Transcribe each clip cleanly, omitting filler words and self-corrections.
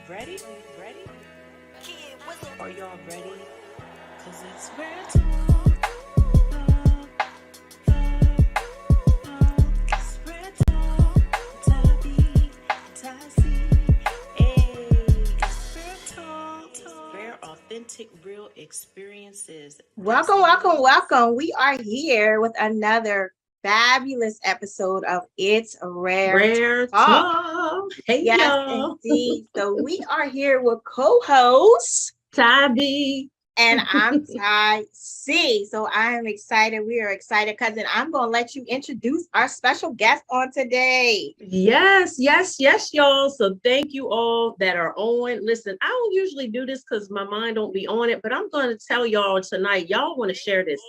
Ready? Ready? Are y'all ready? Cause it's real talk. It's real talk. Tabby, Tassie. Hey, it's real talk. Rare, authentic, real experiences. Welcome, welcome, welcome. We are here with another fabulous episode of It's Rare Rare Talk. talk. Hey Yes, y'all. indeed. So we are here with co-host, Tabby. and I'm Ty C. So I am excited. We are excited, cousin. I'm going to let you introduce our special guest on today. Yes, y'all. So thank you all that are on. Listen, I don't usually do this because my mind don't be on it, but I'm going to tell y'all tonight. Y'all want to share this.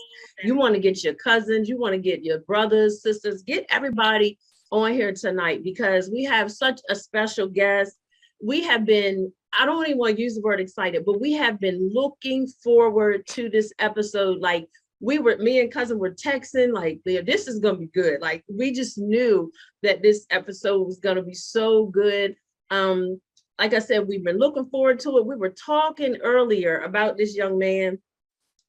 You want to get your cousins, you want to get your brothers, sisters, get everybody on here tonight because we have such a special guest. We have been, I don't even want to use the word excited, but we have been looking forward to this episode. Like me and cousin were texting, like, this is going to be good. Like, we just knew that this episode was going to be so good. Like I said, we've been looking forward to it. We were talking earlier about this young man,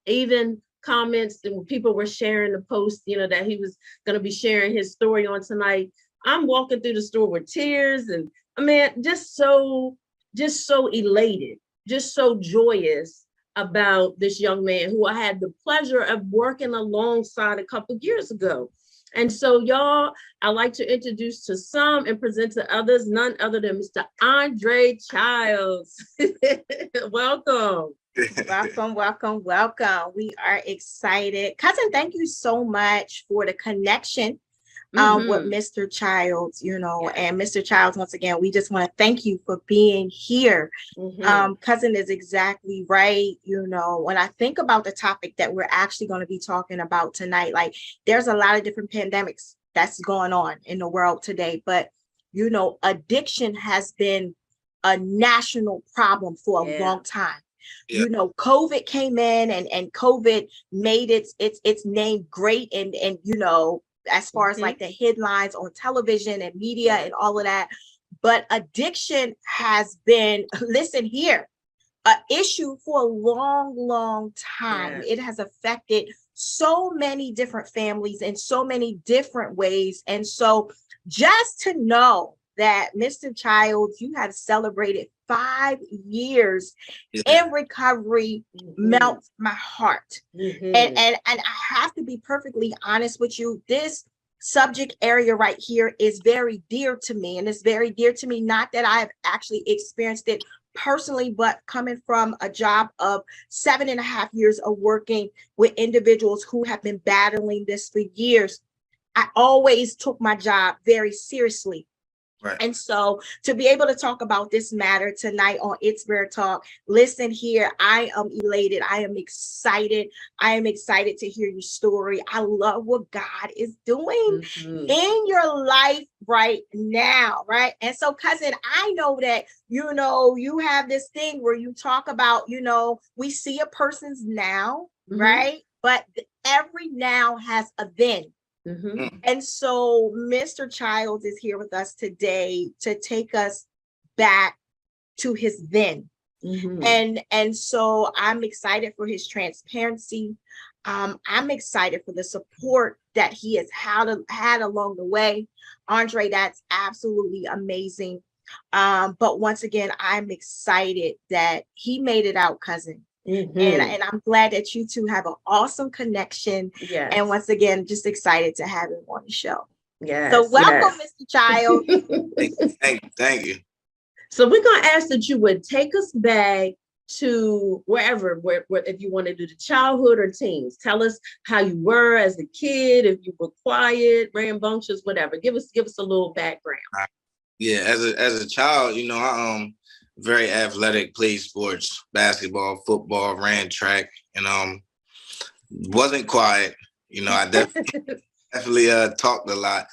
even comments and people were sharing the post, that he was going to be sharing his story on tonight. I'm walking through the store with tears and I mean, just so elated, just so joyous about this young man who I had the pleasure of working alongside a couple of years ago. And so, y'all, I like to introduce to some and present to others, none other than Mr. Andre Childs. Welcome. Welcome, welcome, welcome. We are excited. Cousin, thank you so much for the connection with Mr. Childs, and Mr. Childs, once again, we just want to thank you for being here. Cousin is exactly right. When I think about the topic that we're actually going to be talking about tonight, like there's a lot of different pandemics that's going on in the world today, but addiction has been a national problem for a long time. Yeah. COVID came in and COVID made its name great and as far as like the headlines on television and media and all of that. But addiction has been, listen here, an issue for a long, long time. It has affected so many different families in so many different ways. And so just to know that Mr. Childs, you have celebrated 5 years in recovery melts my heart. And I have to be perfectly honest with you. This subject area right here is very dear to me. And it's very dear to me, not that I have actually experienced it personally, but coming from a job of 7.5 years of working with individuals who have been battling this for years. I always took my job very seriously. Right. And so to be able to talk about this matter tonight on It's Rare Talk, listen here, I am elated. I am excited. I am excited to hear your story. I love what God is doing in your life right now, right? And so, cousin, I know that, you have this thing where you talk about, we see a person's now, right? But every now has a then. And so Mr. Childs is here with us today to take us back to his then. And so I'm excited for his transparency. I'm excited for the support that he has had along the way. Andre, that's absolutely amazing. But once again, I'm excited that he made it out, cousin. And I'm glad that you two have an awesome connection. Yes. And once again, just excited to have him on the show. Yes. So welcome, Mr. Childs. Thank you. So we're going to ask that you would take us back to wherever, if you want to do the childhood or teens. Tell us how you were as a kid, if you were quiet, rambunctious, whatever. Give us a little background. Yeah, as a child, I very athletic, played sports, basketball, football, ran track, and wasn't quiet. I definitely talked a lot.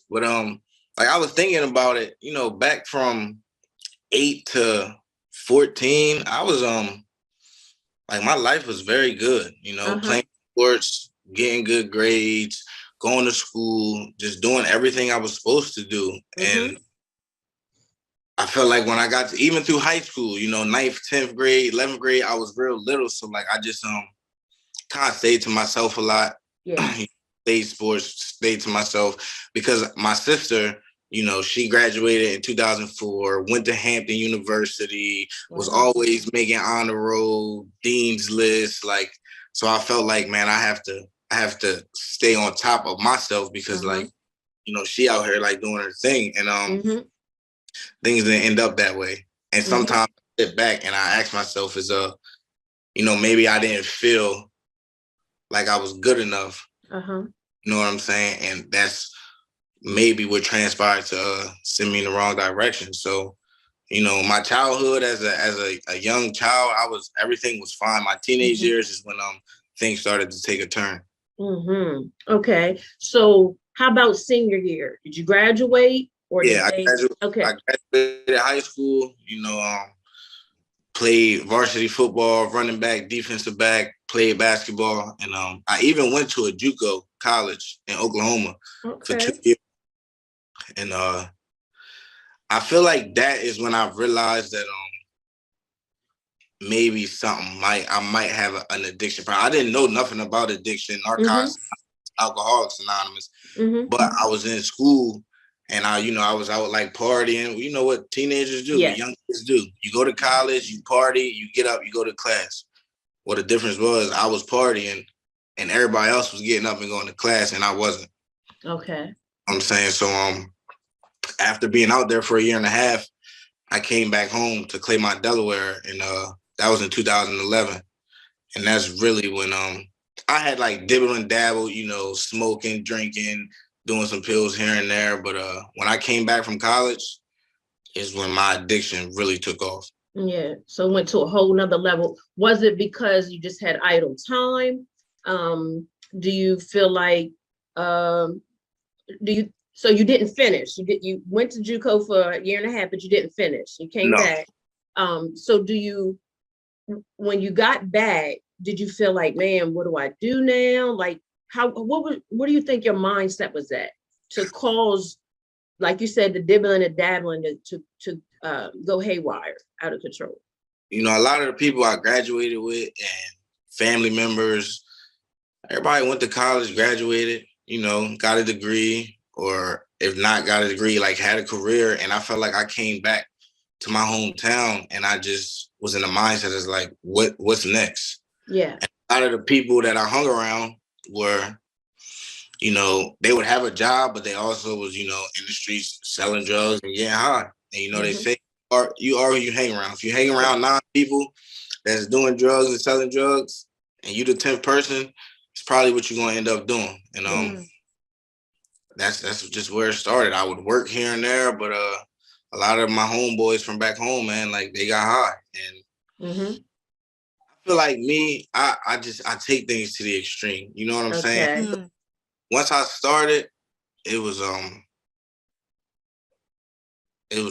But like I was thinking about it, back from 8 to 14, I was like my life was very good, playing sports, getting good grades, going to school, just doing everything I was supposed to do. And I felt like when I got to, even through high school, you know, 9th, 10th grade, 11th grade, I was real little. So like I just kind of stayed to myself a lot. Yeah. Played sports, stayed to myself because my sister, you know, she graduated in 2004, went to Hampton University, was always making honor roll, dean's list. Like, so I felt like, man, I have to stay on top of myself because like, you know, she out here like doing her thing, and things didn't end up that way. And sometimes I sit back and I ask myself, you know, maybe I didn't feel like I was good enough. You know what I'm saying? And that's maybe what transpired to send me in the wrong direction. So, you know, my childhood as a young child, everything was fine. My teenage years is when things started to take a turn. Okay. So how about senior year? Did you graduate or I graduated high school, you know, played varsity football, running back, defensive back, played basketball, and I even went to a JUCO college in Oklahoma for 2 years. And I feel like that is when I realized that maybe I might have an addiction problem. I didn't know nothing about addiction, narcotics, Alcoholics Anonymous, but I was in school and I was out like partying. You know what teenagers do, young kids do. You go to college, you party, you get up, you go to class. Well, the difference was I was partying and everybody else was getting up and going to class and I wasn't. Okay. I'm saying, so after being out there for a year and a half, I came back home to Claymont, Delaware, and that was in 2011. And that's really when I had like dibble and dabble, you know, smoking, drinking, doing some pills here and there. But when I came back from college is when my addiction really took off. Yeah. So it went to a whole nother level. Was it because you just had idle time? Do you feel like, so you didn't finish? You went to JUCO for a year and a half, but you didn't finish. You came back. So when you got back, did you feel like, man, what do I do now? Like, what do you think your mindset was at to cause, like you said, the dibbling and dabbling to go haywire, out of control? You know, a lot of the people I graduated with and family members, everybody went to college, graduated, you know, got a degree, or if not got a degree, like had a career. And I felt like I came back to my hometown and I just was in the mindset as like, what's next? Yeah. And a lot of the people that I hung around were, you know, they would have a job, but they also was, you know, in the streets selling drugs and getting high. And, you know, they say, you are who you hang around. If you hang around 9 people that's doing drugs and selling drugs, and you the 10th person, it's probably what you're going to end up doing. And that's just where it started. I would work here and there, but a lot of my homeboys from back home, man, like they got high. And I feel like me, I take things to the extreme. You know what I'm saying? Once I started, it was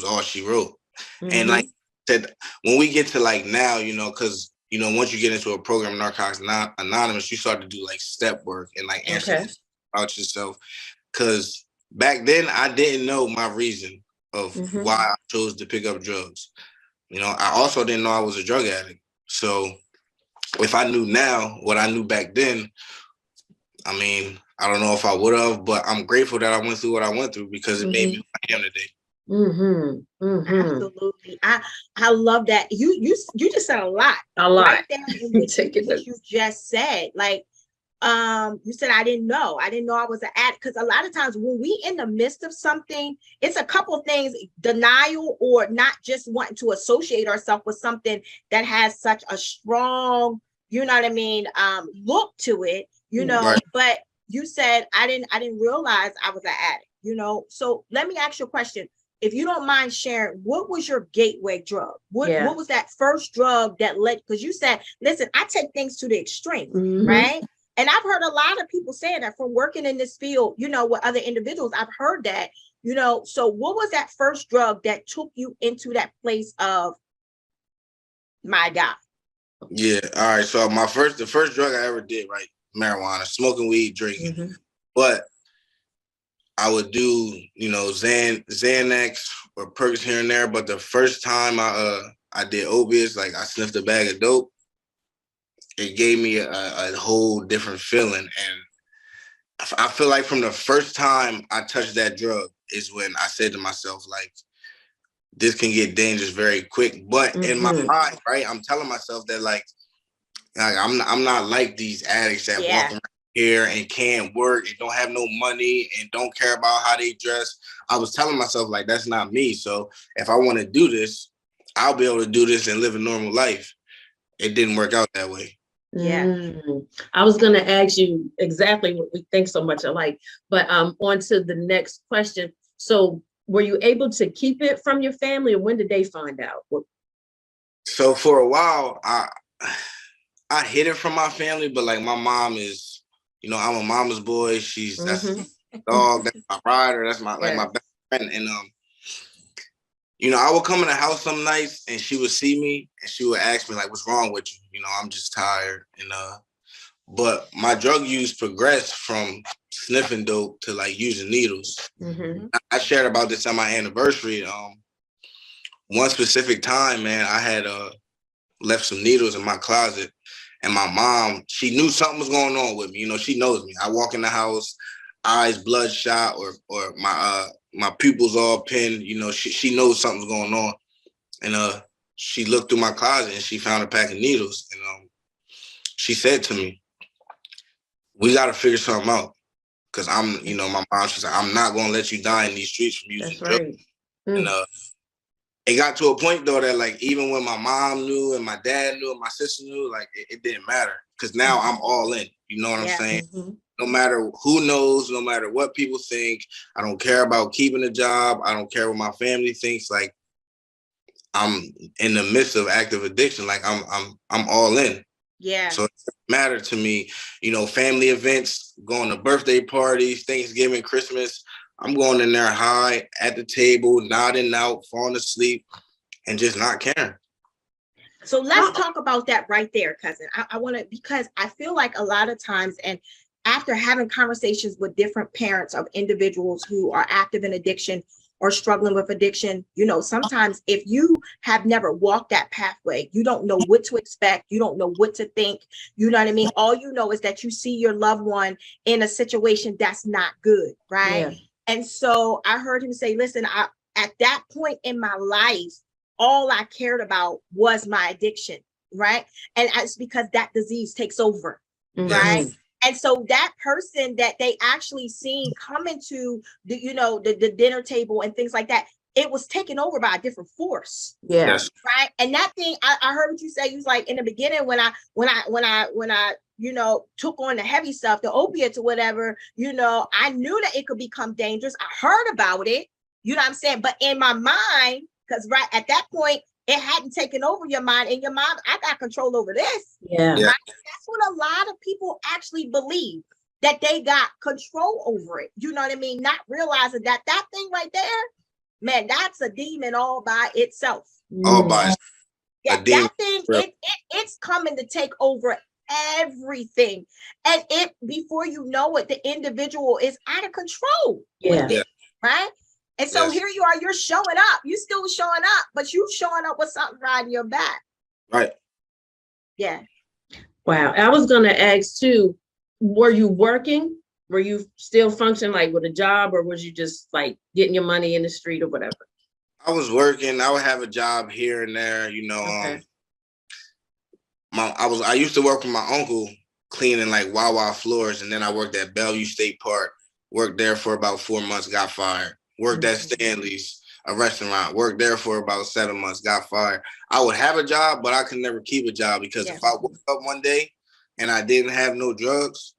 all she wrote. And like I said, when we get to like now, you know, because you know, once you get into a program, Narcotics Anonymous, you start to do like step work and like answer about yourself. Because back then I didn't know my reason of why I chose to pick up drugs. You know, I also didn't know I was a drug addict. So if I knew now what I knew back then, I mean, I don't know if I would have, but I'm grateful that I went through what I went through because it made me who I am today. Absolutely. I love that. You just said a lot. Right there in what you just said. Like, you said, I didn't know I was an addict. Because a lot of times when we in the midst of something, it's a couple of things: denial, or not just wanting to associate ourselves with something that has such a strong, you know what I mean, look to it, you know. But you said, I didn't realize I was an addict, you know. So let me ask you a question. If you don't mind sharing, what was your gateway drug? What was that first drug that led? Because you said, listen, I take things to the extreme, right? And I've heard a lot of people saying that from working in this field, you know, with other individuals. I've heard that, you know. So what was that first drug that took you into that place of, my God? Yeah. All right. So the first drug I ever did, right? Marijuana, smoking weed, drinking. But I would do, Xanax or perks here and there. But the first time I did opiates, like I sniffed a bag of dope, it gave me a whole different feeling. And I feel like from the first time I touched that drug is when I said to myself, like, this can get dangerous very quick. But in my mind, right, I'm telling myself that like I'm not like these addicts that walk around here and can't work and don't have no money and don't care about how they dress. I was telling myself like that's not me. So if I want to do this, I'll be able to do this and live a normal life. It didn't work out that way. Yeah. I was going to ask you exactly what we think so much alike, but on to the next question. So were you able to keep it from your family, or when did they find out? So for a while, I hid it from my family, but like my mom is, I'm a mama's boy. That's my dog, that's my rider, that's my my best friend. And I would come in the house some nights and she would see me and she would ask me like, what's wrong with you? I'm just tired. And but my drug use progressed from sniffing dope to like using needles. I shared about this on my anniversary. One specific time, man, I had left some needles in my closet. And my mom, she knew something was going on with me. She knows me. I walk in the house, eyes bloodshot, or my pupils all pinned. She knows something's going on. And she looked through my closet and she found a pack of needles. And she said to me, "We got to figure something out." Because my mom, she's like, "I'm not going to let you die in these streets from using drugs." And it got to a point though that like even when my mom knew and my dad knew and my sister knew, like it didn't matter because now I'm all in. You know what I'm saying? No matter who knows, no matter what people think, I don't care about keeping a job. I don't care what my family thinks. Like I'm in the midst of active addiction. Like I'm all in. Yeah. So it doesn't matter to me. Family events, going to birthday parties, Thanksgiving, Christmas. I'm going in there high at the table, nodding out, falling asleep, and just not caring. So let's talk about that right there, cousin. I want to, because I feel like a lot of times, and after having conversations with different parents of individuals who are active in addiction or struggling with addiction, sometimes if you have never walked that pathway, you don't know what to expect. You don't know what to think. You know what I mean? All you know is that you see your loved one in a situation that's not good, right? Yeah. And so I heard him say, listen, at that point in my life, all I cared about was my addiction, right? And it's because that disease takes over, right? And so that person that they actually seen come into the dinner table and things like that, it was taken over by a different force. Yeah. Yes. Right. And that thing, I heard what you say. You was like, in the beginning, when I took on the heavy stuff, the opiates or whatever, I knew that it could become dangerous. I heard about it, you know what I'm saying? But in my mind, because right at that point, it hadn't taken over your mind. In your mind, I got control over this. Yeah. Right? That's what a lot of people actually believe, that they got control over it. You know what I mean? Not realizing that thing right there, man, that's a demon all by itself. All by itself. Yeah, that thing, it's coming to take over everything. And before you know it, the individual is out of control with it, right? And so here you are, you're showing up. You still showing up, but you showing up with something riding your back. Right. Yeah. Wow. I was going to ask too, were you working? Were you still functioning like with a job, or was you just like getting your money in the street or whatever? I was working. I would have a job here and there, Okay. I used to work with my uncle cleaning like Wawa floors, and then I worked at Bellevue State Park. Worked there for about 4 months, got fired. Worked at Stanley's, a restaurant. Worked there for about 7 months, got fired. I would have a job, but I could never keep a job because if I woke up one day and I didn't have no drugs,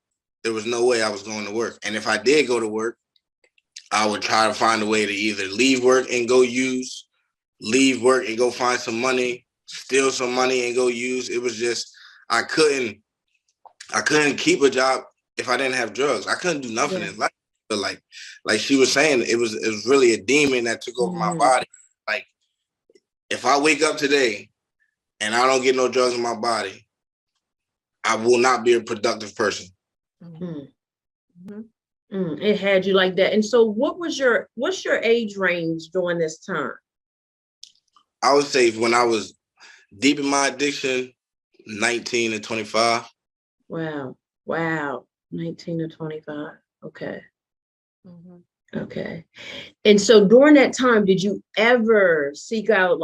there was no way I was going to work. And if I did go to work, I would try to find a way to either leave work and go use, leave work and go find some money, steal some money and go use. It was just, I couldn't keep a job if I didn't have drugs. I couldn't do nothing in life. But like she was saying, it was really a demon that took over my body. Like if I wake up today and I don't get no drugs in my body, I will not be a productive person. It had you like that. And so what's your age range during this time? I would say when I was deep in my addiction, 19 to 25. Wow. Wow. 19 to 25. Okay. Mhm. Okay. And so during that time, did you ever seek out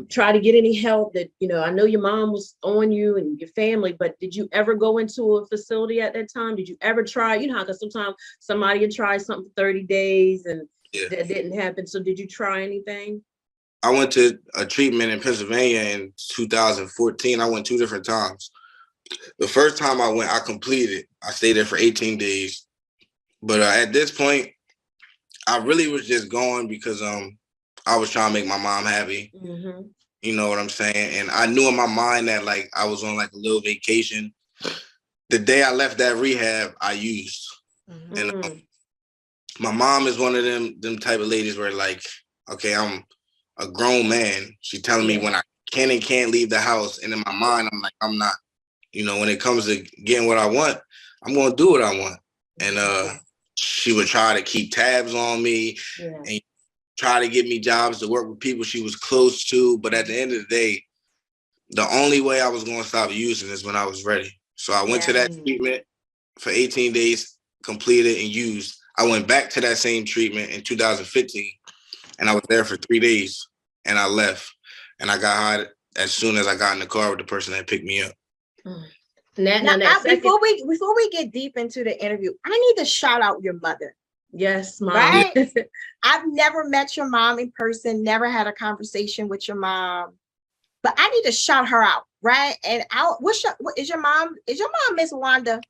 try to get any help that, I know your mom was on you and your family, but did you ever go into a facility at that time? Did you ever try, how, because sometimes somebody would try something for 30 days and that didn't happen. So did you try anything? I went to a treatment in Pennsylvania in 2014. I went 2 different times. The first time I went, I completed. I stayed there for 18 days. But at this point, I really was just going because I was trying to make my mom happy. Mm-hmm. You know what I'm saying? And I knew in my mind that I was on a little vacation. The day I left that rehab, I used. Mhm. And my mom is one of them type of ladies where okay, I'm a grown man. She telling me when I can and can't leave the house. And in my mind, I'm like, I'm not. When it comes to getting what I want, I'm going to do what I want. And she would try to keep tabs on me and try to get me jobs to work with people she was close to. But at the end of the day, the only way I was going to stop using is when I was ready. So I went to that treatment for 18 days, completed and used. I went back to that same treatment in 2015, and I was there for 3 days, and I left. And I got high as soon as I got in the car with the person that picked me up. Before we get deep into the interview, I need to shout out your mother. Yes, Mom. Right? I've never met your mom in person, never had a conversation with your mom, but I need to shout her out, right? And is your mom Miss Wanda?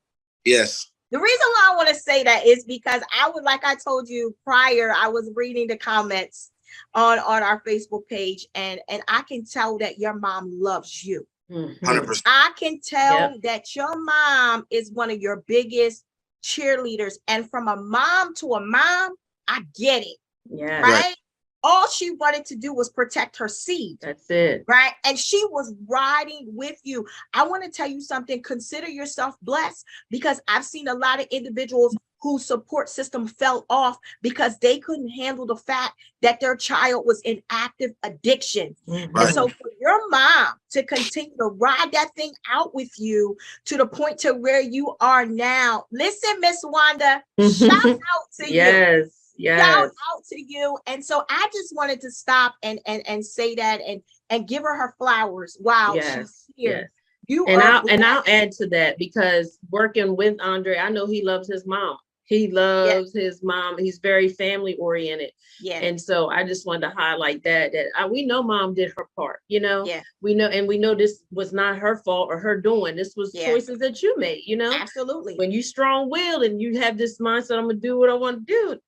Yes. The reason why I want to say that is because like I told you prior, I was reading the comments on our Facebook page, and I can tell that your mom loves you. 100%. I can tell that your mom is one of your biggest cheerleaders. And from a mom to a mom, I get it. Yeah. Right? All she wanted to do was protect her seed. That's it. Right? And she was riding with you. I want to tell you something. Consider yourself blessed, because I've seen a lot of individuals whose support system fell off because they couldn't handle the fact that their child was in active addiction. Mm-hmm. And so for your mom to continue to ride that thing out with you to the point to where you are now, listen, Miss Wanda, shout out to you. Shout out to you. And so I just wanted to stop and say that and give her flowers. Wow. She's here. I'll add to that, because working with Andre, I know he loves his mom. He loves his mom. He's very family oriented. Yeah. And so I just wanted to highlight that we know mom did her part, Yeah. we know this was not her fault or her doing. This was choices that you made, Absolutely. When you strong-willed and you have this mindset, I'm going to do what I want to do.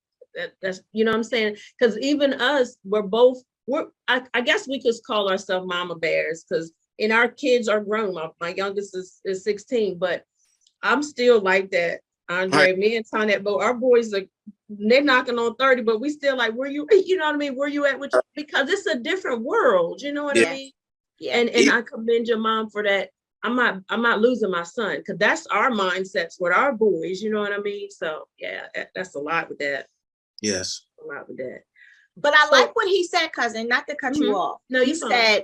That's, what I'm saying? Because even us, I guess we could call ourselves mama bears, because our kids are grown. My youngest is 16, but I'm still like that. Andre, me and Tonette, our boys they're knocking on 30, but we still like, where you, you know what I mean? Where you at? Because it's a different world, you know what I mean? Yeah. And I commend your mom for that. I'm not losing my son, because that's our mindsets with our boys, you know what I mean? So yeah, that's a lot with that. Yes. A lot with that. But I like what he said, cousin, not to cut you off. No, he said,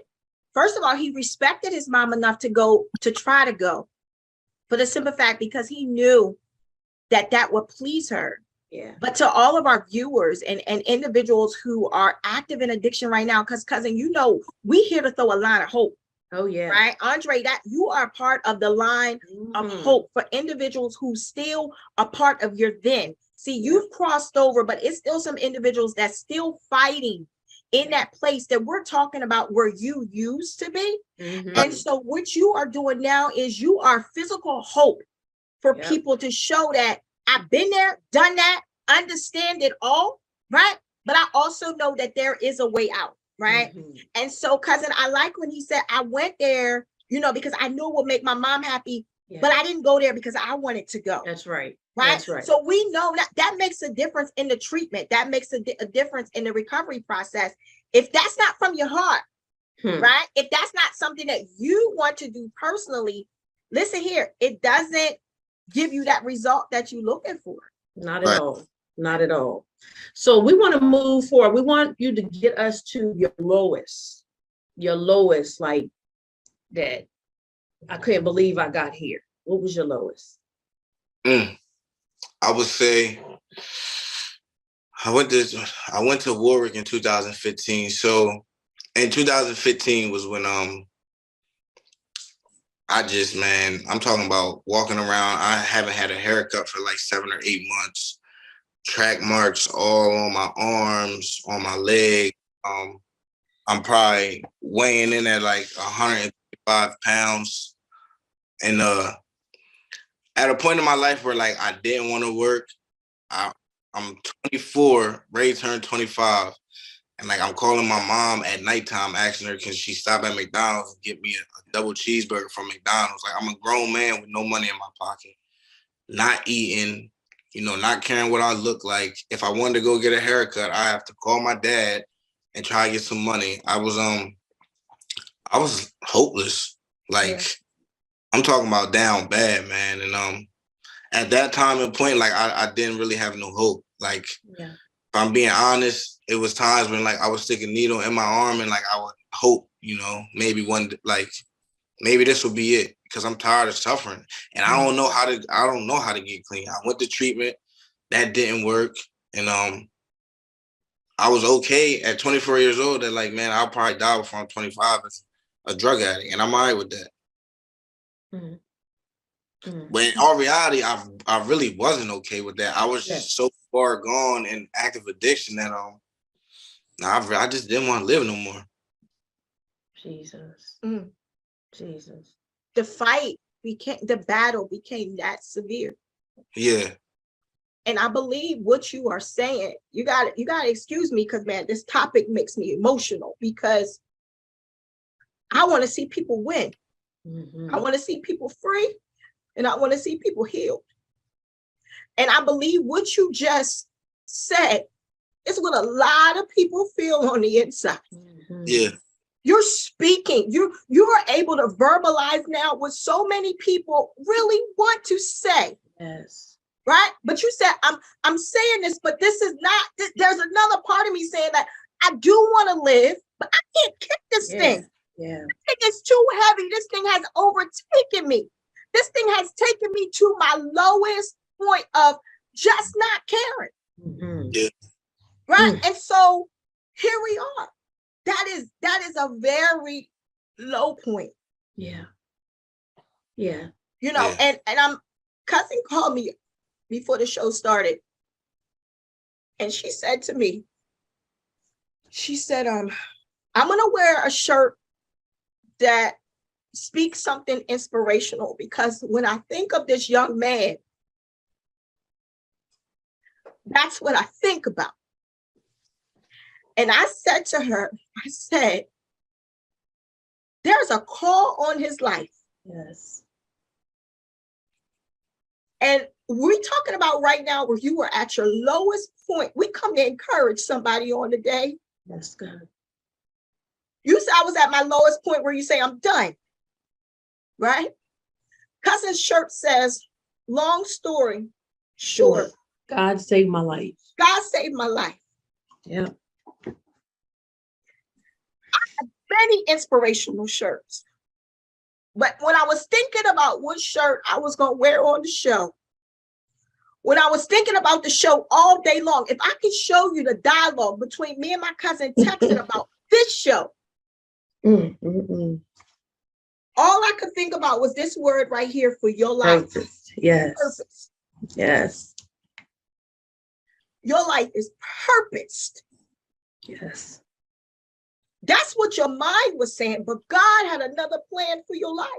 first of all, he respected his mom enough to try to go, for the simple fact because he knew that would please her. Yeah. But to all of our viewers and individuals who are active in addiction right now, because cousin, we here to throw a line of hope. Oh yeah. Right, Andre, that you are part of the line of hope for individuals who still are part of your then. See, you've crossed over, but it's still some individuals that's still fighting in that place that we're talking about where you used to be. And so what you are doing now is you are physical hope for people to show that I've been there, done that, understand it all, right? But I also know that there is a way out, right? And so, cousin, I like when he said, I went there, because I knew it would make my mom happy, but I didn't go there because I wanted to go. That's right. Right. That's right. So we know that makes a difference in the treatment. That makes a difference in the recovery process. If that's not from your heart, right? If that's not something that you want to do personally, listen here, it doesn't give you that result that you're looking for. Not at all. Not at all. So we want to move forward. We want you to get us to your lowest, like that. I couldn't believe I got here. What was your lowest? I would say I went to Warwick in 2015. So in 2015 was when I'm talking about walking around. I haven't had a haircut for like 7 or 8 months. Track marks all on my arms, on my leg. I'm probably weighing in at like 105 pounds. And at a point in my life where like I didn't want to work, I'm 24, ready to turn 25. And like I'm calling my mom at nighttime, asking her, can she stop at McDonald's and get me a double cheeseburger from McDonald's? Like I'm a grown man with no money in my pocket, not eating, not caring what I look like. If I wanted to go get a haircut, I have to call my dad and try to get some money. I was hopeless. Like I'm talking about down bad, man. And at that time and point, like I didn't really have no hope. Like if I'm being honest, it was times when like I would stick a needle in my arm and like I would hope, maybe maybe this will be it, because I'm tired of suffering and I don't know how to get clean. I went to treatment, that didn't work, and I was okay at 24 years old that like, man, I'll probably die before I'm 25 as a drug addict, and I'm all right with that. But in all reality, I really wasn't okay with that. I was just so far gone in active addiction that I just didn't want to live no more. Jesus. Jesus. The battle became that severe. Yeah. And I believe what you are saying, you gotta excuse me, because man, this topic makes me emotional, because I want to see people win. I want to see people free, and I want to see people healed. And I believe what you just said is what a lot of people feel on the inside. Yeah. You're speaking, you are able to verbalize now what so many people really want to say. Yes. Right? But you said, I'm saying this, but this is not, there's another part of me saying that I do want to live, but I can't kick this thing. Yeah. This thing is too heavy. This thing has overtaken me. This thing has taken me to my lowest point of just not caring. Yeah. Right? And so here we are. That is a very low point. Yeah. Yeah. And cousin called me before the show started. And she said to me, I'm gonna wear a shirt that speaks something inspirational, because when I think of this young man, that's what I think about. And I said to her, there's a call on his life. Yes. And we're talking about right now where you were at your lowest point. We come to encourage somebody on the day. That's good. You said I was at my lowest point where you say I'm done. Right? Cousin's shirt says, long story short. God saved my life. God saved my life. Yeah. Many inspirational shirts. But when I was thinking about what shirt I was going to wear on the show, when I was thinking about the show all day long, if I could show you the dialogue between me and my cousin texting about this show, all I could think about was this word right here for your life. Purpose. Yes. Purpose. Yes. Your life is purposed. Yes. That's what your mind was saying, but God had another plan for your life.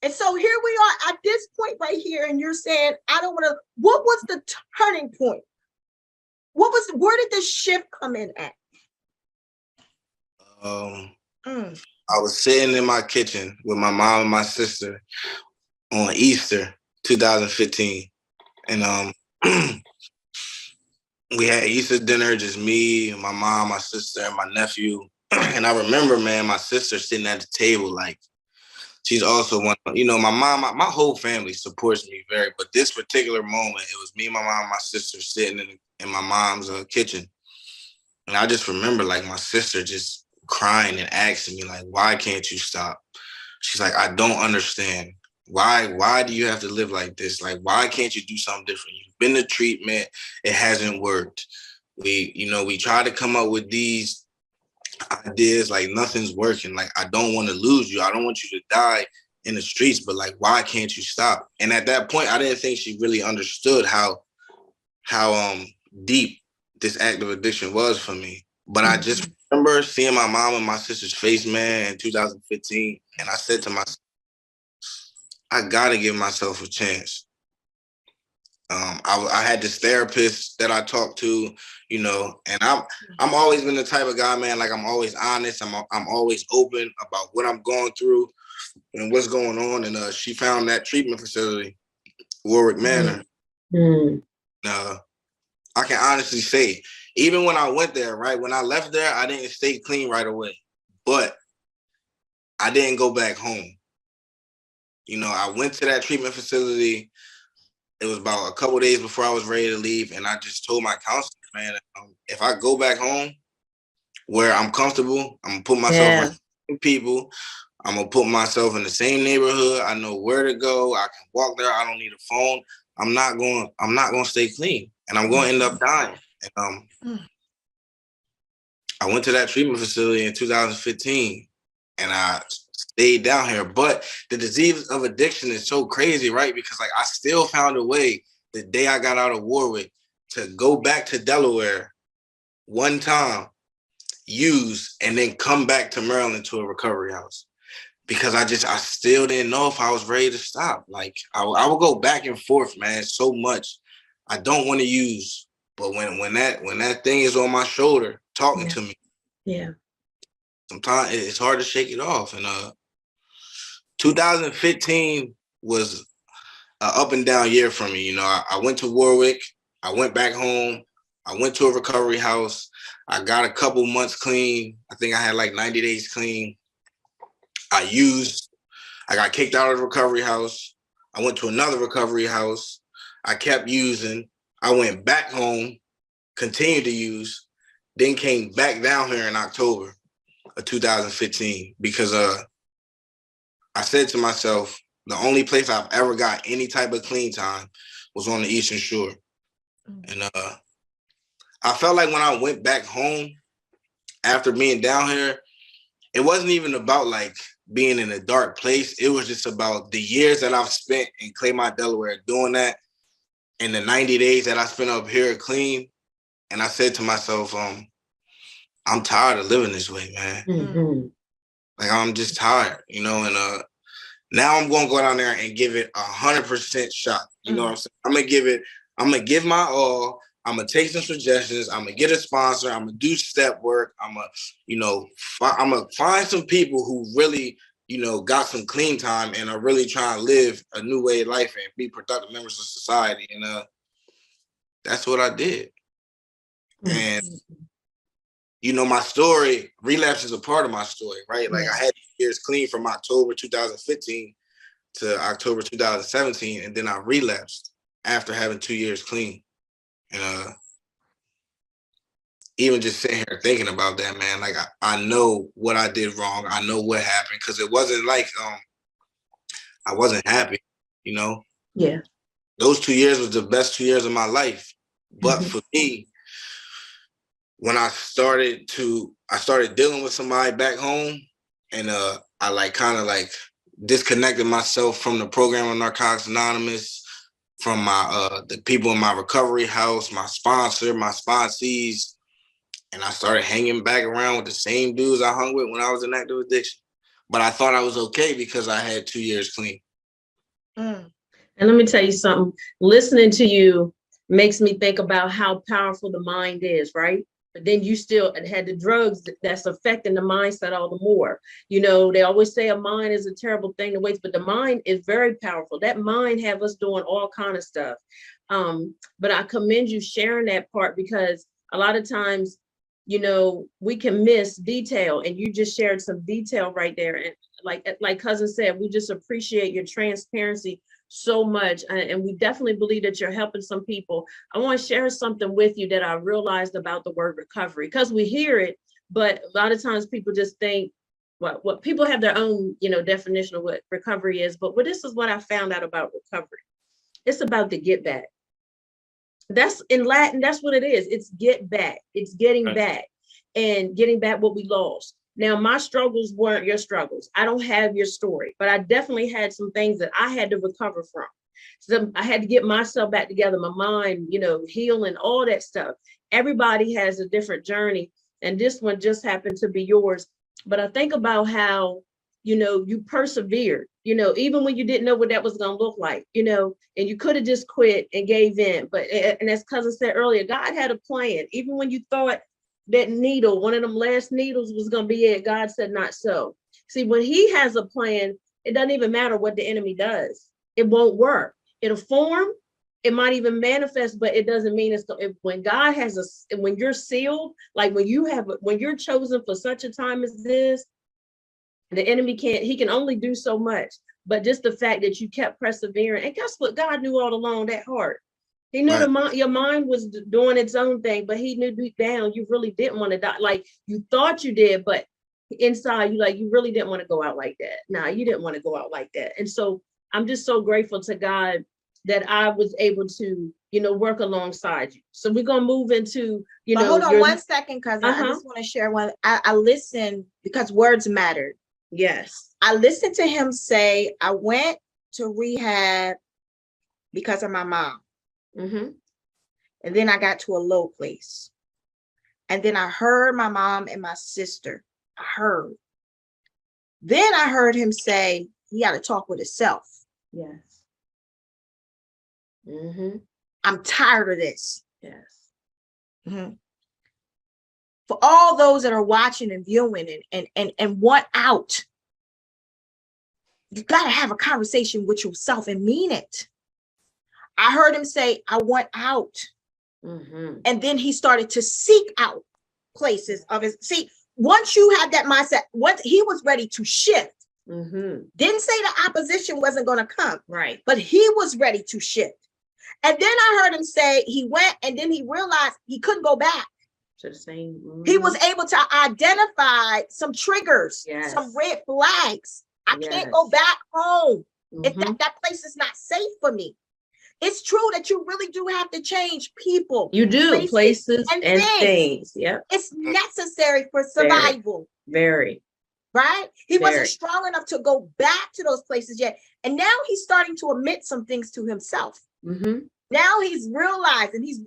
And so here we are at this point right here, and you're saying, I don't want to. What was the turning point? Where did this shift come in at? I was sitting in my kitchen with my mom and my sister on Easter 2015. And we had Easter dinner, just me, my mom, my sister, and my nephew. And I remember, man, my sister sitting at the table, like she's also one. You know, my mom, my whole family supports me very. But this particular moment, it was me, my mom, and my sister sitting in my mom's kitchen, and I just remember like my sister just crying and asking me like, "Why can't you stop?" She's like, "I don't understand. Why do you have to live like this? Like, why can't you do something different? You've been to treatment, it hasn't worked. We try to come up with these ideas, like nothing's working. Like, I don't want to lose you. I don't want you to die in the streets, but like, why can't you stop?" And at that point, I didn't think she really understood how deep this active addiction was for me. But I just remember seeing my mom and my sister's face, man, in 2015, and I said to myself, I gotta give myself a chance. I had this therapist that I talked to, you know, and I'm always been the type of guy, man. Like, I'm always honest. I'm always open about what I'm going through and what's going on. And she found that treatment facility, Warwick Manor. I can honestly say, even when I went there, right, when I left there, I didn't stay clean right away, but I didn't go back home. You know, I went to that treatment facility. It was about a couple of days before I was ready to leave, and I just told my counselor, man, if I go back home where I'm comfortable, I'm gonna put myself with people. I'm gonna put myself in the same neighborhood. I know where to go. I can walk there. I don't need a phone. I'm not gonna stay clean, and I'm gonna end up dying. And I went to that treatment facility in 2015, and I stayed down here. But the disease of addiction is so crazy, right? Because like I still found a way the day I got out of Warwick to go back to Delaware one time, use, and then come back to Maryland to a recovery house. Because I still didn't know if I was ready to stop. Like I would go back and forth, man, so much. I don't want to use, but when that thing is on my shoulder talking to me, sometimes it's hard to shake it off. And 2015 was an up and down year for me. You know, I went to Warwick, I went back home, I went to a recovery house. I got a couple months clean. I think I had like 90 days clean. I got kicked out of the recovery house. I went to another recovery house. I kept using. I went back home, continued to use, then came back down here in October of 2015 because I said to myself, the only place I've ever got any type of clean time was on the Eastern Shore. And I felt like when I went back home after being down here, it wasn't even about like being in a dark place. It was just about the years that I've spent in Claymont, Delaware doing that, and the 90 days that I spent up here clean. And I said to myself, I'm tired of living this way, man. Like, I'm just tired, you know, and now I'm gonna go down there and give it 100% shot. You know what I'm saying? I'm gonna give my all. I'm gonna take some suggestions. I'm gonna get a sponsor. I'm gonna do step work. I'm gonna find some people who really, you know, got some clean time and are really trying to live a new way of life and be productive members of society. And that's what I did. And you know, my story, relapse is a part of my story, right? Like I had years clean from October 2015 to October 2017, and then I relapsed after having 2 years clean. And even just sitting here thinking about that, man, like I know what I did wrong. I know what happened, because it wasn't like I wasn't happy, you know? Yeah. Those 2 years was the best 2 years of my life. But for me, when I started dealing with somebody back home, and I like kind of like disconnected myself from the program of Narcotics Anonymous, from my the people in my recovery house, my sponsor, my sponsees, and I started hanging back around with the same dudes I hung with when I was in active addiction. But I thought I was okay because I had 2 years clean. And let me tell you something. Listening to you makes me think about how powerful the mind is, right? But then you still had the drugs that's affecting the mindset all the more. You know, they always say a mind is a terrible thing to waste, but the mind is very powerful. That mind have us doing all kind of stuff. But I commend you sharing that part, because a lot of times you know, we can miss detail, and you just shared some detail right there. And like cousin said, we just appreciate your transparency so much. And we definitely believe that you're helping some people. I want to share something with you that I realized about the word recovery, because we hear it, but a lot of times people just think what people have their own, you know, definition of what recovery is. But this is what I found out about recovery. It's about the get back. That's in Latin, that's what it is. It's get back. It's getting back and getting back what we lost. Now, my struggles weren't your struggles. I don't have your story, but I definitely had some things that I had to recover from. So I had to get myself back together, my mind, you know, healing, all that stuff. Everybody has a different journey, and this one just happened to be yours. But I think about how, you know, you persevered, you know, even when you didn't know what that was going to look like, you know, and you could have just quit and gave in. But, and as cousin said earlier, God had a plan. Even when you thought that needle, one of them last needles was going to be it, God said not so. See, when he has a plan, it doesn't even matter what the enemy does. It won't work. It'll form. It might even manifest, but it doesn't mean when God has when you're sealed, like when you're chosen for such a time as this, the enemy he can only do so much. But just the fact that you kept persevering, and guess what? God knew all along that heart. He knew your mind was doing its own thing, but he knew deep down you really didn't want to die. Like you thought you did, but inside you really didn't want to go out like that. Nah, you didn't want to go out like that. And so I'm just so grateful to God that I was able to, you know, work alongside you. So we're gonna move into, you know. Hold on 1 second, cousin. I just want to share one. I listened because words mattered. Yes. I listened to him say, I went to rehab because of my mom. Mm-hmm. And then I got to a low place. And then I heard my mom and my sister. I heard. Then I heard him say he got to talk with himself. Yes. Mm-hmm. I'm tired of this. Yes. Mm-hmm. For all those that are watching and viewing and want out, you got to have a conversation with yourself and mean it. I heard him say, I want out. Mm-hmm. And then he started to seek out places of his. See, once you had that mindset, once he was ready to shift, didn't say the opposition wasn't going to come, right? But he was ready to shift. And then I heard him say he went, and then he realized he couldn't go back. To the same. He was able to identify some triggers, yes. some red flags. I can't go back home. If that place is not safe for me. It's true that you really do have to change people. You do, places and things. Yep. It's necessary for survival. Very. Right? He wasn't strong enough to go back to those places yet. And now he's starting to admit some things to himself. Mm-hmm. Now he's realizing he's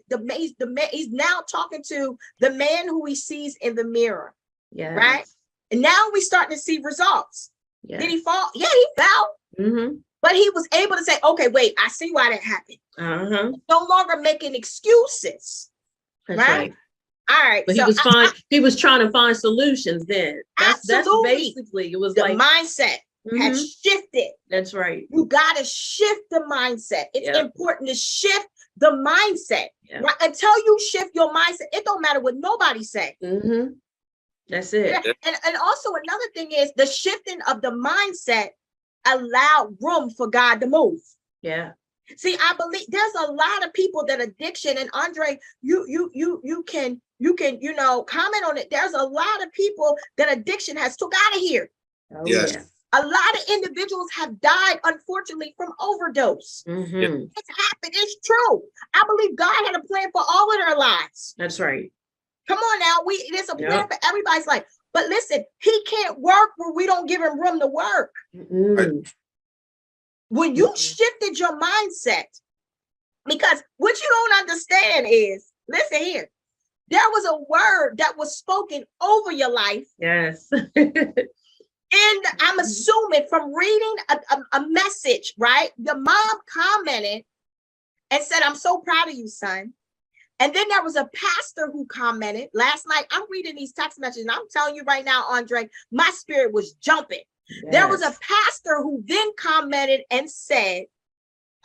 now talking to the man who he sees in the mirror. Yeah. Right? And now we're starting to see results. Yes. Did he fall? Yeah, he fell. Mm-hmm. But he was able to say, okay, wait, I see why that happened. No longer making excuses. That's right. All right. But so he was trying to find solutions then. That's basically, it was the like mindset had shifted. That's right. You got to shift the mindset. It's important to shift the mindset. Yep. Right? Until you shift your mindset, it don't matter what nobody say. Mm-hmm. That's it. And also another thing is the shifting of the mindset allowed room for God to move. Yeah. See, I believe there's a lot of people that addiction, and Andre, you can, you know, comment on it. There's a lot of people that addiction has took out of here. Oh, yes. Yeah. A lot of individuals have died, unfortunately, from overdose. Mm-hmm. It's happened. It's true. I believe God had a plan for all of their lives. That's right. Come on now. There's a plan for everybody's life. But listen, he can't work where we don't give him room to work. Mm-hmm. When you shifted your mindset, because what you don't understand is, listen here, there was a word that was spoken over your life. Yes. And I'm assuming from reading a message, right? The mom commented and said, I'm so proud of you, son. And then there was a pastor who commented last night. I'm reading these text messages, and I'm telling you right now, Andre, my spirit was jumping. Yes. There was a pastor who then commented and said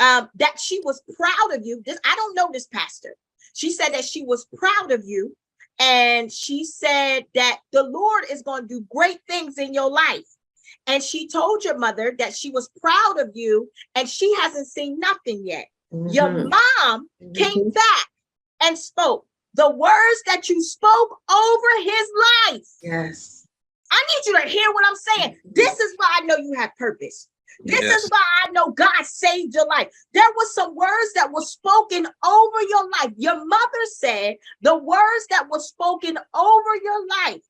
that she was proud of you. I don't know this pastor. She said that she was proud of you And she said that the Lord is going to do great things in your life. And she told your mother that she was proud of you and she hasn't seen nothing yet. Your mom came back and spoke the words that you spoke over his life. Yes. I need you to hear what I'm saying. This is why I know you have purpose. This is why I know God saved your life. There were some words that were spoken over your life. Your mother said the words that were spoken over your life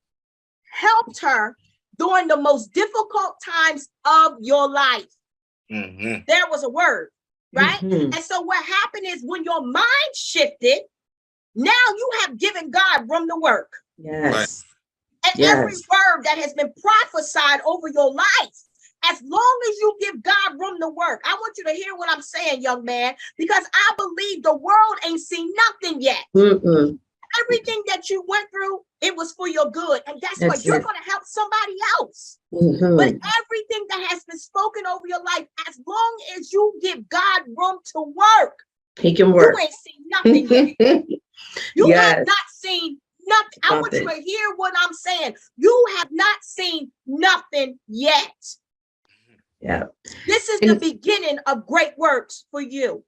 helped her during the most difficult times of your life. There was a word, right? And so what happened is when your mind shifted, now you have given God room to work. Yes. And every word that has been prophesied over your life, as long as you give God room to work, I want you to hear what I'm saying, young man, because I believe the world ain't seen nothing yet. Everything that you went through, it was for your good. And that's what you're going to help somebody else. But everything that has been spoken over your life, as long as you give God room to work, he can work. You ain't seen nothing yet. You have not seen nothing. I want you to hear what I'm saying. You have not seen nothing yet. Yeah. This is the beginning of great works for you.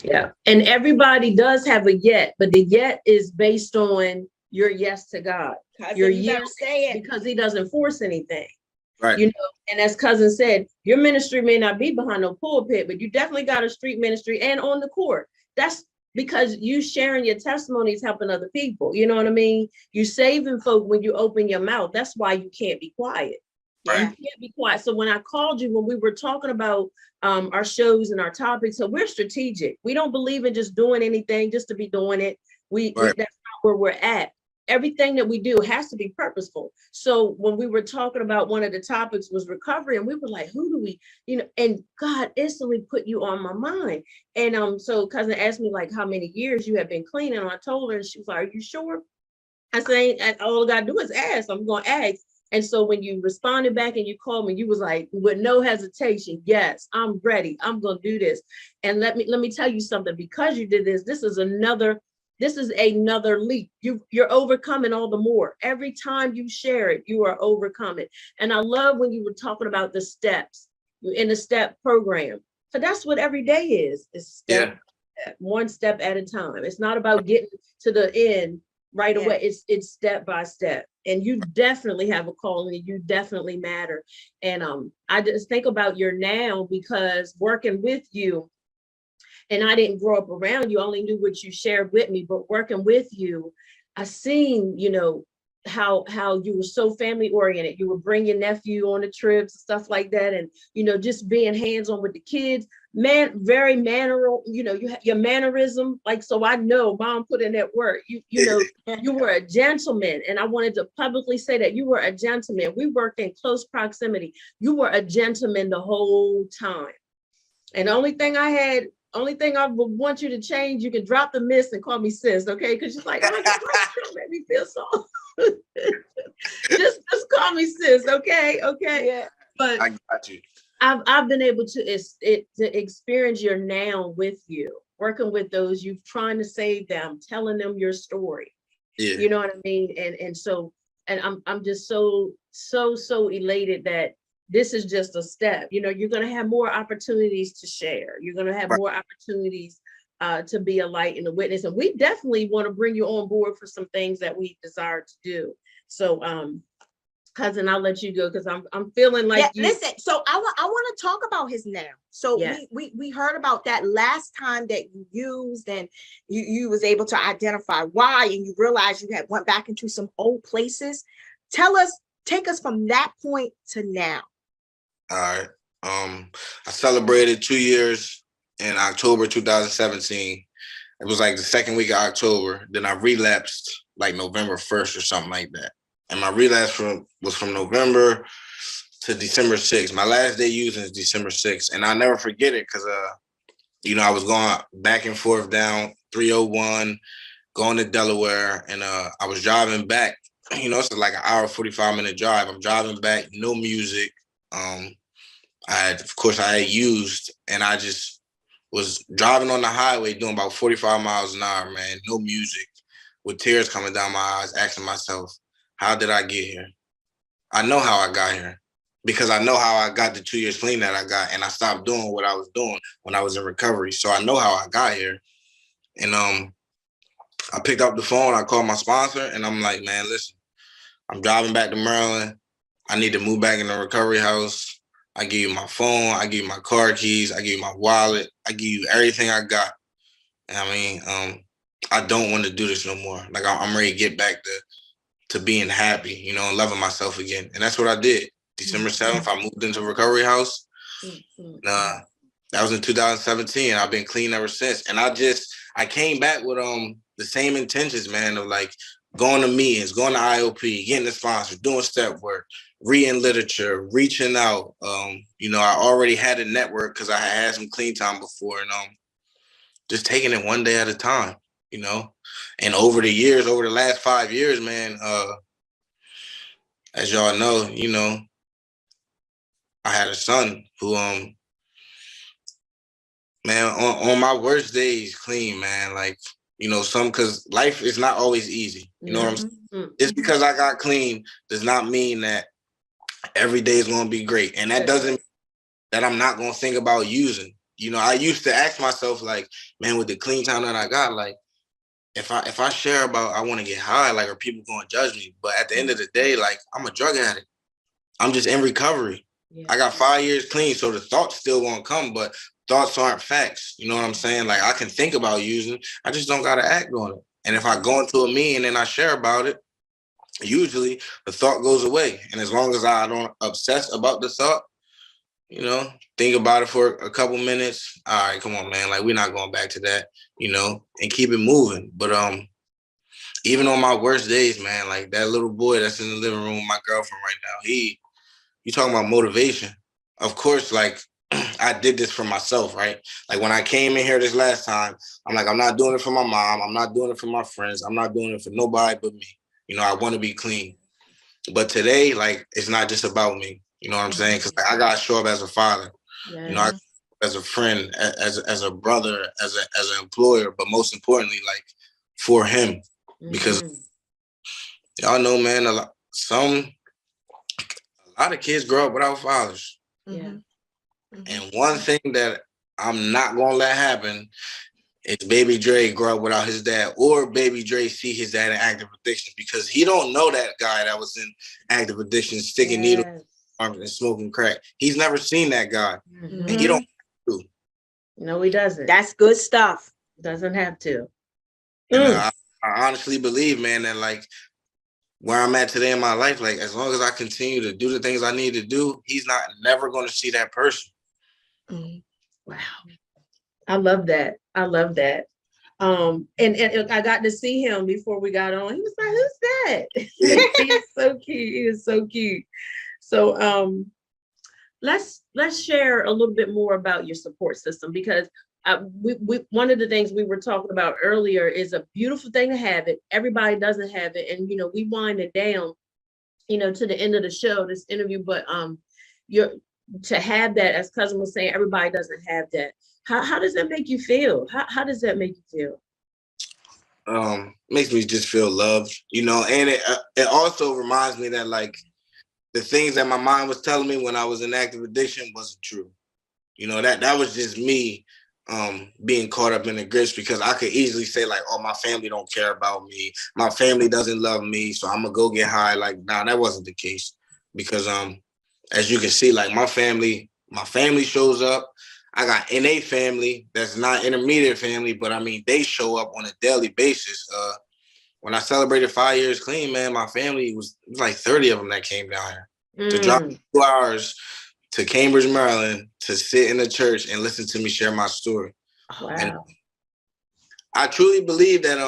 Yeah. And everybody does have a yet, but the yet is based on your yes to God. Your yes, because he doesn't force anything. Right. You know, and as cousin said, your ministry may not be behind no pulpit, but you definitely got a street ministry and on the court. That's because you sharing your testimonies, helping other people. You know what I mean? You saving folk when you open your mouth. That's why you can't be quiet. Yeah. You can't be quiet. So when I called you, when we were talking about our shows and our topics, so we're strategic. We don't believe in just doing anything just to be doing it. That's not where we're at. Everything that we do has to be purposeful. So when we were talking about one of the topics was recovery, and we were like, who do we, you know, and God instantly put you on my mind. And so cousin asked me like how many years you have been clean. And I told her, and she was like, are you sure? I said, all I gotta do is ask. I'm gonna ask. And so when you responded back and you called me, you was like, with no hesitation, yes, I'm ready. I'm gonna do this. And let me tell you something, because you did this, this is another leap. You're overcoming all the more. Every time you share it, you are overcoming. And I love when you were talking about the steps in the STEP program. So that's what every day is. It's step, one step at a time. It's not about getting to the end right away. It's step by step. And you definitely have a calling, and you definitely matter. And I just think about your now, because working with you, and I didn't grow up around you, only knew what you shared with me, but working with you, I seen, you know, how you were so family oriented. You would bring your nephew on the trips, stuff like that. And, you know, just being hands-on with the kids, very manneral, you know, you have your mannerism. Like, so I know mom put in that work. You know, you were a gentleman. And I wanted to publicly say that you were a gentleman. We worked in close proximity. You were a gentleman the whole time. And the only thing I would want you to change, you can drop the miss and call me sis, okay? Because she's like, oh, don't make me feel so. just call me sis, okay? Okay. Yeah. But I got you. I've been able to experience your now with you, working with those you trying to save them, telling them your story. Yeah. You know what I mean? And so I'm just so elated that this is just a step. You know, you're going to have more opportunities to share. You're going to have more opportunities to be a light and a witness. And we definitely want to bring you on board for some things that we desire to do. So, cousin, I'll let you go, because I'm feeling like listen. So I want to talk about his now. So we heard about that last time that you used, and you was able to identify why, and you realized you had went back into some old places. Take us from that point to now. All right. I celebrated 2 years in October 2017. It was like the second week of October. Then I relapsed like November 1st or something like that. And my relapse was from November to December 6th. My last day using is December 6th. And I'll never forget it because, you know, I was going back and forth down 301, going to Delaware. And I was driving back. You know, it's like an hour, 45-minute drive. I'm driving back, no music. I had used, and I just was driving on the highway doing about 45 miles an hour, man, no music, with tears coming down my eyes, asking myself, how did I get here? I know how I got here because I know how I got the 2 years clean that I got, and I stopped doing what I was doing when I was in recovery. So I know how I got here. And I picked up the phone, I called my sponsor, and I'm like, man, listen, I'm driving back to Maryland. I need to move back in the recovery house. I give you my phone, I give you my car keys, I give you my wallet, I give you everything I got. And I mean, I don't want to do this no more. Like I'm ready to get back to being happy, you know, and loving myself again. And that's what I did. December 7th, I moved into recovery house. That was in 2017. I've been clean ever since. And I came back with the same intentions, man, of like going to meetings, going to IOP, getting a sponsor, doing step work, reading literature, reaching out. You know, I already had a network because I had some clean time before, and just taking it one day at a time, you know. And over the years, over the last 5 years, man, as y'all know, you know, I had a son who, man, on my worst days, clean, man, like, you know, because life is not always easy. You know what I'm saying? Just because I got clean does not mean that every day is going to be great. And that doesn't mean that I'm not going to think about using. You know, I used to ask myself, like, man, with the clean time that I got, like, if I share about I want to get high, like, are people going to judge me? But at the end of the day, like, I'm a drug addict. I'm just in recovery. Yeah. I got 5 years clean, so the thoughts still won't come, but thoughts aren't facts. You know what I'm saying? Like, I can think about using, I just don't got to act on it. And if I go into a meeting and I share about it, usually the thought goes away. And as long as I don't obsess about the thought, you know, think about it for a couple minutes. All right, come on, man. Like, we're not going back to that, you know, and keep it moving. But even on my worst days, man, like that little boy that's in the living room with my girlfriend right now, you talking about motivation. Of course, like, I did this for myself, right? Like, when I came in here this last time, I'm like, I'm not doing it for my mom. I'm not doing it for my friends. I'm not doing it for nobody but me. You know, I want to be clean. But today, like, it's not just about me. You know what I'm saying? Because like, I got to show up as a father, you know, as a friend, as a brother, as an employer, but most importantly, like, for him. Because y'all know, man, a lot of kids grow up without fathers. Yeah. And one thing that I'm not going to let happen is Baby Dre grow up without his dad, or Baby Dre see his dad in active addiction, because he don't know that guy that was in active addiction, sticking needles and smoking crack. He's never seen that guy. And he don't have to. No, he doesn't. That's good stuff. Doesn't have to. And, I honestly believe, man, that like where I'm at today in my life, like, as long as I continue to do the things I need to do, he's never going to see that person. Wow. I love that. I love that. And I got to see him before we got on. He was like, who's that? He's so cute. He is so cute. So let's share a little bit more about your support system, because we one of the things we were talking about earlier is a beautiful thing to have it. Everybody doesn't have it. And, you know, we wind it down, you know, to the end of the show, this interview, but to have that, as Cousin was saying, everybody doesn't have that. How does that make you feel? How does that make you feel? Makes me just feel loved, you know, and it also reminds me that, like, the things that my mind was telling me when I was in active addiction wasn't true. You know, that was just me being caught up in the grips, because I could easily say, like, oh, my family don't care about me. My family doesn't love me, so I'm gonna go get high. Like, nah, that wasn't the case, because as you can see, like, my family shows up. I got NA family that's not intermediate family, but I mean, they show up on a daily basis. When I celebrated 5 years clean, man, my family it was like 30 of them that came down here to drive 2 hours to Cambridge, Maryland, to sit in the church and listen to me share my story. Wow. And I truly believe that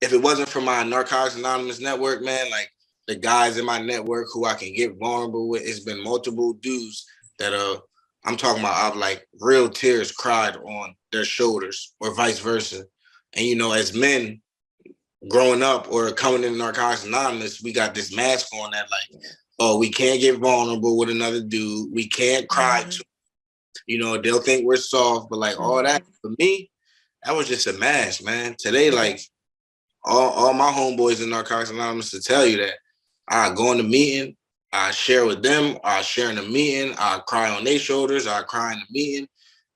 if it wasn't for my Narcotics Anonymous network, man, like the guys in my network who I can get vulnerable with, it's been multiple dudes that I'm talking about, I've like real tears cried on their shoulders, or vice versa. And, you know, as men growing up or coming in Narcotics Anonymous, we got this mask on that, like, oh, we can't get vulnerable with another dude. We can't cry to, you know, they'll think we're soft, but like all that, for me, that was just a mask, man. Today, like, all my homeboys in Narcotics Anonymous to tell you that I go in the meeting, I share with them, I share in the meeting, I cry on their shoulders, I cry in the meeting,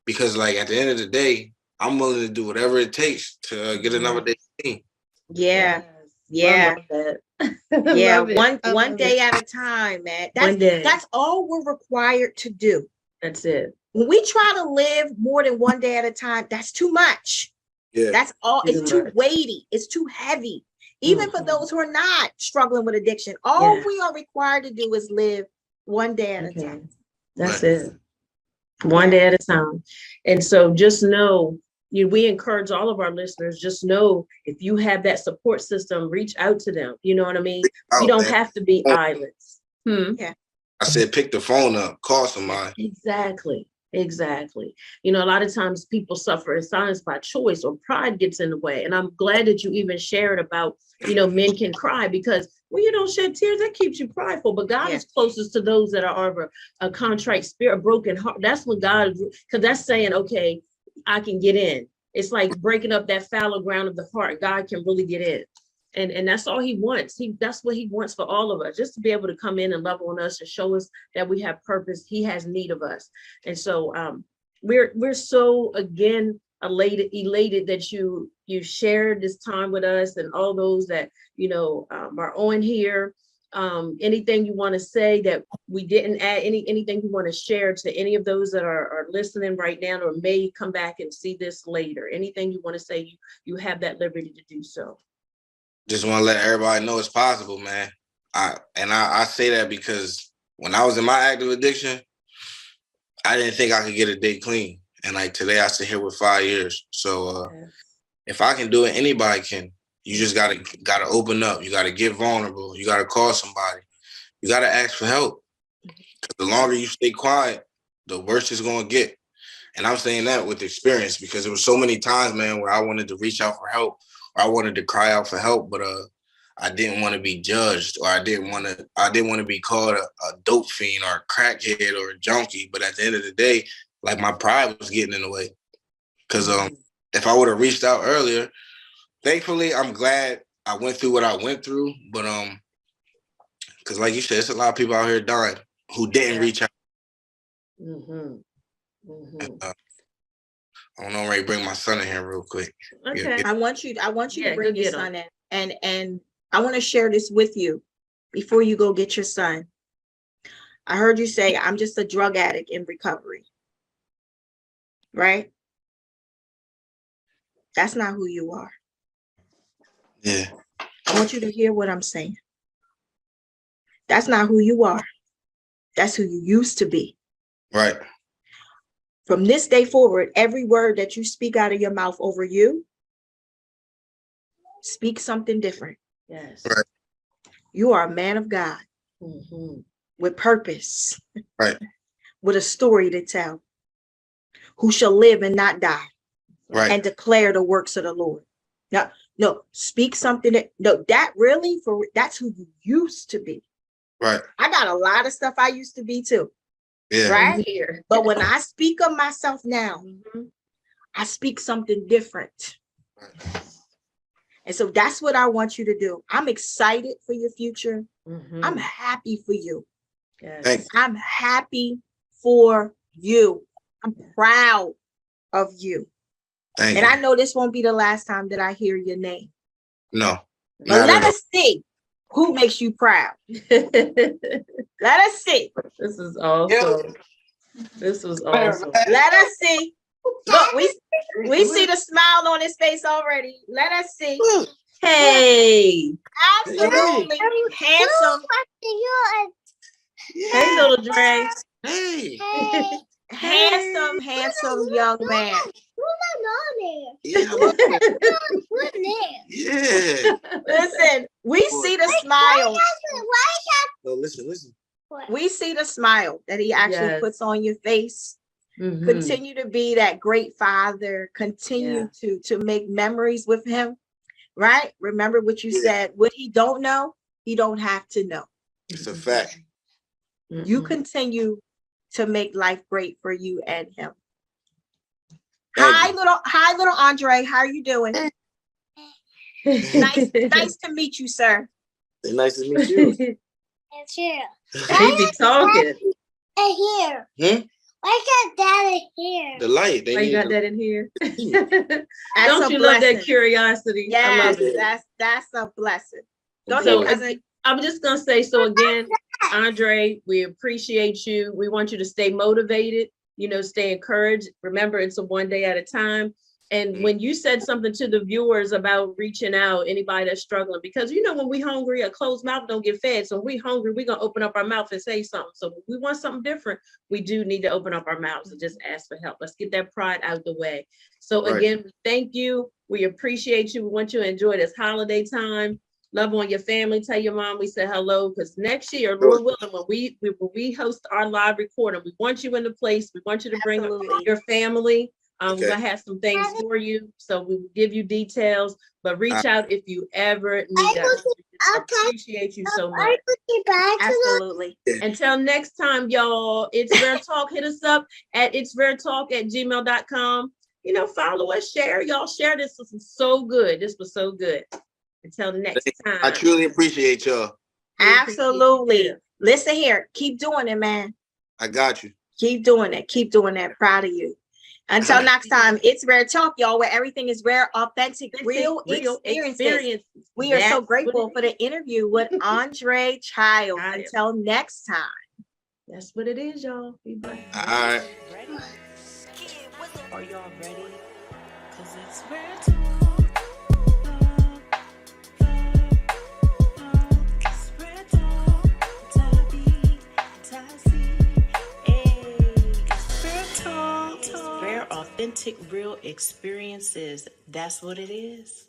because like at the end of the day, I'm willing to do whatever it takes to get another day clean. Yeah. Yes. Yeah. I love that. Yeah. Love it. One day at a time, man. One day. That's all we're required to do. That's it. When we try to live more than one day at a time, that's too much. Yeah. That's all. Too It's too much. weighty. It's too heavy. Even for Mhm. those who are not struggling with addiction, all Yeah. we are required to do is live one day at a Okay. time. That's Right. it. One day at a time. And so just know, we encourage all of our listeners, just know if you have that support system, reach out to them. You know what I mean? We Out, don't man. have to be islands. I said, pick the phone up, call somebody. Exactly. Exactly. A lot of times people suffer in silence by choice, or pride gets in the way. And I'm glad that you even shared about, men can cry, because when you don't shed tears, that keeps you prideful. But God Yeah. is closest to those that are of a contrite spirit, a broken heart. That's what God is, because that's saying, okay, I can get in. It's like breaking up that fallow ground of the heart. God can really get in. And that's all he wants. That's what he wants for all of us, just to be able to come in and love on us and show us that we have purpose. He has need of us. And so we're so, again, elated that you shared this time with us, and all those that are on here. Anything you want to say that we didn't add, anything you want to share to any of those that are listening right now, or may come back and see this later? Anything you want to say, you have that liberty to do so. Just want to let everybody know it's possible, man. I say that because when I was in my active addiction, I didn't think I could get a day clean. And like today, I sit here with 5 years. So if I can do it, anybody can. You just gotta open up. You gotta get vulnerable. You gotta call somebody. You gotta ask for help. 'Cause the longer you stay quiet, the worse it's gonna get. And I'm saying that with experience, because there was so many times, man, where I wanted to reach out for help, or I wanted to cry out for help, but I didn't want to be judged, or I didn't want to be called a dope fiend or a crackhead or a junkie. But at the end of the day, like, my pride was getting in the way. Because if I would have reached out earlier, thankfully, I'm glad I went through what I went through. But because like you said, there's a lot of people out here dying who didn't reach out. Mm-hmm. Mm-hmm. I don't know, I'm ready to bring my son in here real quick. Okay. I want you to Yeah, bring go your get son in, and I want to share this with you before you go get your son. I heard you say, I'm just a drug addict in recovery. Right? That's not who you are. Yeah. I want you to hear what I'm saying. That's not who you are. That's who you used to be. Right. From this day forward, every word that you speak out of your mouth over you, speak something different. Yes. Right. You are a man of God with purpose, Right. with a story to tell, who shall live and not die, Right. and declare the works of the Lord. No, speak something that's who you used to be. Right. I got a lot of stuff I used to be too. Yeah. Right? Here. But when I speak of myself now, I speak something different. Right. And so that's what I want you to do. I'm excited for your future. I'm Mm. happy for you. Yes. Thank you. I'm happy for you. I'm proud of you. Thank And you. I know this won't be the last time that I hear your name. No. But Not let at all. us see who makes you proud. Let us see. This is awesome. This was awesome. Let us see. Look, we see the smile on his face already. Let us see. Hey. Absolutely handsome, Hey, little Dre. Hey. handsome young man. Yeah. Yeah. Listen, we see the smile. No, listen. We see the smile that he actually Yes. puts on your face. Mhm. Continue to be that great father. Continue to make memories with him. Right? Remember what you said. What he don't know, he don't have to know. It's a fact. You Mhm. continue to make life great for you and him. Thank Hi, you. little Andre. How are you doing? Nice to meet you, sir. Nice to meet you. It's here. He be talking. And here. Hmm? Why got that in here? The light. They Why you need got the- that in here? That's Don't a you love that blessing. curiosity? I Yes, love it. that's a blessing. Go So, ahead, cousin. I'm just gonna say, so again, Andre, we appreciate you. We want you to stay motivated, stay encouraged. Remember, it's a one day at a time. And when you said something to the viewers about reaching out, anybody that's struggling, because when we hungry, a closed mouth don't get fed. So when we hungry, we're gonna open up our mouth and say something. So when we want something different, we do need to open up our mouths and just ask for help. Let's get that pride out the way. So Right. again, thank you. We appreciate you. We want you to enjoy this holiday time. Love on your family. Tell your mom we said hello, because next year, Lord willing, when we host our live recording, we want you in the place. We want you to bring Absolutely. your family. Okay. We're gonna have some things for you, so we will give you details. But reach out if you ever need us. We appreciate you so much. Absolutely. Until next time, y'all. It's Rare Talk. Hit us up at itsraretalk@gmail.com. Follow us, share. Y'all share this. This was so good. This was so good. Until next time. I truly appreciate y'all. Absolutely. Listen here. Keep doing it, man. I got you. Keep doing it. Keep doing that. Proud of you. Until next time, it's Rare Talk, y'all, where everything is rare, authentic, real experiences. We are so grateful for the interview with Andre Childs. Until next time. That's what it is, y'all. Be blessed. All right. Ready? Are y'all ready? Cause it's Rare Talk. It's Rare Talk. Tabby, Tassie. Hey, it's Rare Talk. It's rare, authentic, real experiences. That's what it is.